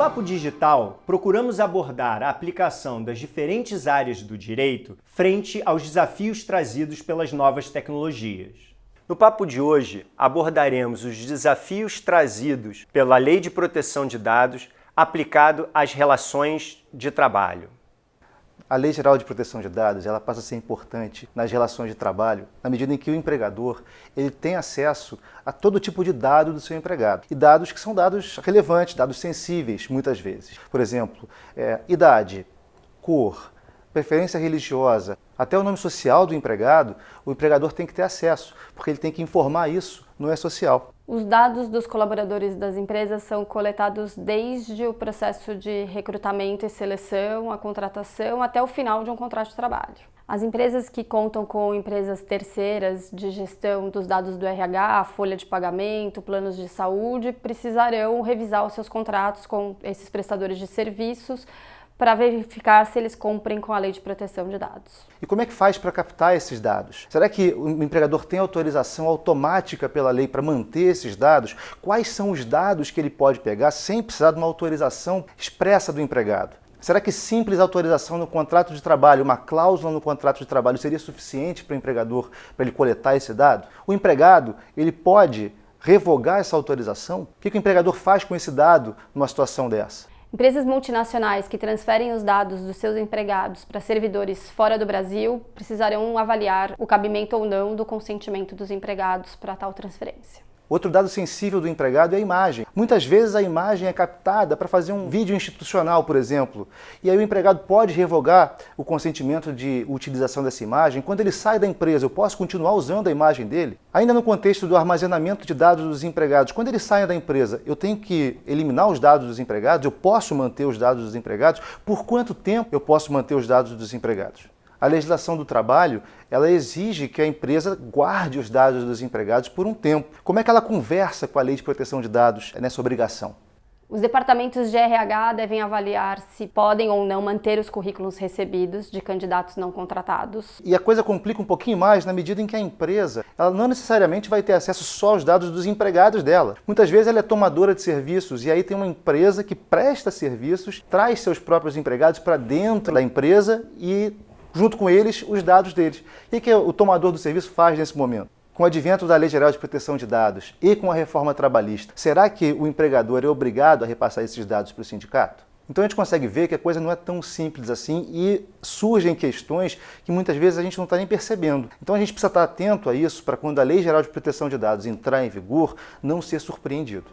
Papo Digital, procuramos abordar a aplicação das diferentes áreas do direito frente aos desafios trazidos pelas novas tecnologias. No papo de hoje, abordaremos os desafios trazidos pela Lei de Proteção de Dados aplicado às relações de trabalho. A Lei Geral de Proteção de Dados ela passa a ser importante nas relações de trabalho na medida em que o empregador ele tem acesso a todo tipo de dado do seu empregado. E dados que são dados relevantes, dados sensíveis, muitas vezes. Por exemplo, idade, cor, preferência religiosa, até o nome social do empregado, o empregador tem que ter acesso, porque ele tem que informar isso no E-Social. Os dados dos colaboradores das empresas são coletados desde o processo de recrutamento e seleção, a contratação, até o final de um contrato de trabalho. As empresas que contam com empresas terceiras de gestão dos dados do RH, folha de pagamento, planos de saúde, precisarão revisar os seus contratos com esses prestadores de serviços para verificar se eles cumprem com a Lei de Proteção de Dados. E como é que faz para captar esses dados? Será que o empregador tem autorização automática pela lei para manter esses dados? Quais são os dados que ele pode pegar sem precisar de uma autorização expressa do empregado? Será que simples autorização no contrato de trabalho, uma cláusula no contrato de trabalho seria suficiente para o empregador para ele coletar esse dado? O empregado, ele pode revogar essa autorização? O que o empregador faz com esse dado numa situação dessa? Empresas multinacionais que transferem os dados dos seus empregados para servidores fora do Brasil precisarão avaliar o cabimento ou não do consentimento dos empregados para tal transferência. Outro dado sensível do empregado é a imagem. Muitas vezes a imagem é captada para fazer um vídeo institucional, por exemplo, e aí o empregado pode revogar o consentimento de utilização dessa imagem. Quando ele sai da empresa, eu posso continuar usando a imagem dele? Ainda no contexto do armazenamento de dados dos empregados, quando eles saem da empresa, eu tenho que eliminar os dados dos empregados? Eu posso manter os dados dos empregados? Por quanto tempo eu posso manter os dados dos empregados? A legislação do trabalho, ela exige que a empresa guarde os dados dos empregados por um tempo. Como é que ela conversa com a Lei de Proteção de Dados nessa obrigação? Os departamentos de RH devem avaliar se podem ou não manter os currículos recebidos de candidatos não contratados. E a coisa complica um pouquinho mais na medida em que a empresa ela não necessariamente vai ter acesso só aos dados dos empregados dela. Muitas vezes ela é tomadora de serviços e aí tem uma empresa que presta serviços, traz seus próprios empregados para dentro da empresa e junto com eles, os dados deles. O que o tomador do serviço faz nesse momento? Com o advento da Lei Geral de Proteção de Dados e com a reforma trabalhista, será que o empregador é obrigado a repassar esses dados para o sindicato? Então a gente consegue ver que a coisa não é tão simples assim e surgem questões que muitas vezes a gente não está nem percebendo. Então a gente precisa estar atento a isso para quando a Lei Geral de Proteção de Dados entrar em vigor, não ser surpreendido.